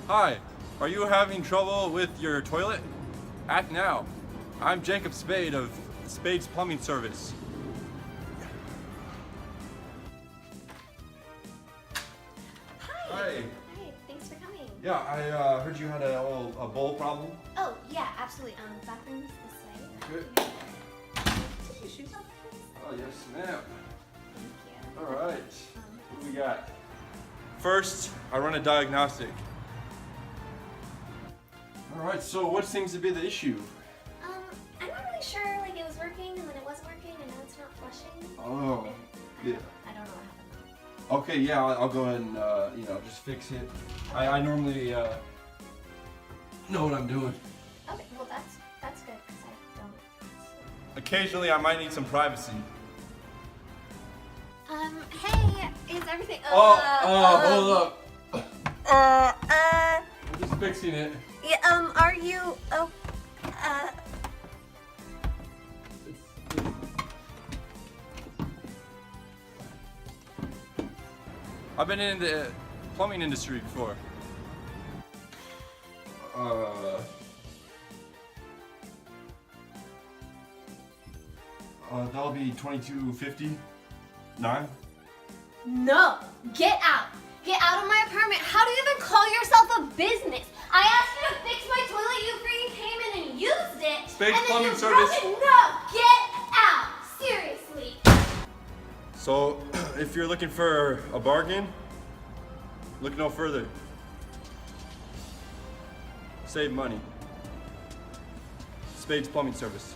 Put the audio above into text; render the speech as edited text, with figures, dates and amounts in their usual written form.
Hi, are you having trouble with your toilet? Act now. I'm Jacob Spade of Spade's Plumbing Service. Hi. Hi. Hi, thanks for coming. Yeah, I heard you had a bowl problem. Oh, yeah, absolutely. Bathroom's this way. Good. Take your shoes off, please. Oh, yes, ma'am. Thank you. All right. What do we got? First, I run a diagnostic. All right, so what seems to be the issue? I'm not really sure, like it was working and then it wasn't working and now it's not flushing. Oh, yeah. I don't know what happened. Okay, yeah, I'll go ahead and, just fix it. I normally, know what I'm doing. Okay, well that's good because I don't. Occasionally, I might need some privacy. Hey, is everything? Hold up. I'm just fixing it. Yeah, are you? Oh, I've been in the plumbing industry before. That'll be $22.50. No! Get out! Get out of my apartment! How do you even call yourself a business? I asked you to fix my toilet, you freaking came in and used it! Spade's and then Plumbing you Service. broke it. No! Get out! Seriously! So, if you're looking for a bargain, look no further. Save money. Spade's Plumbing Service.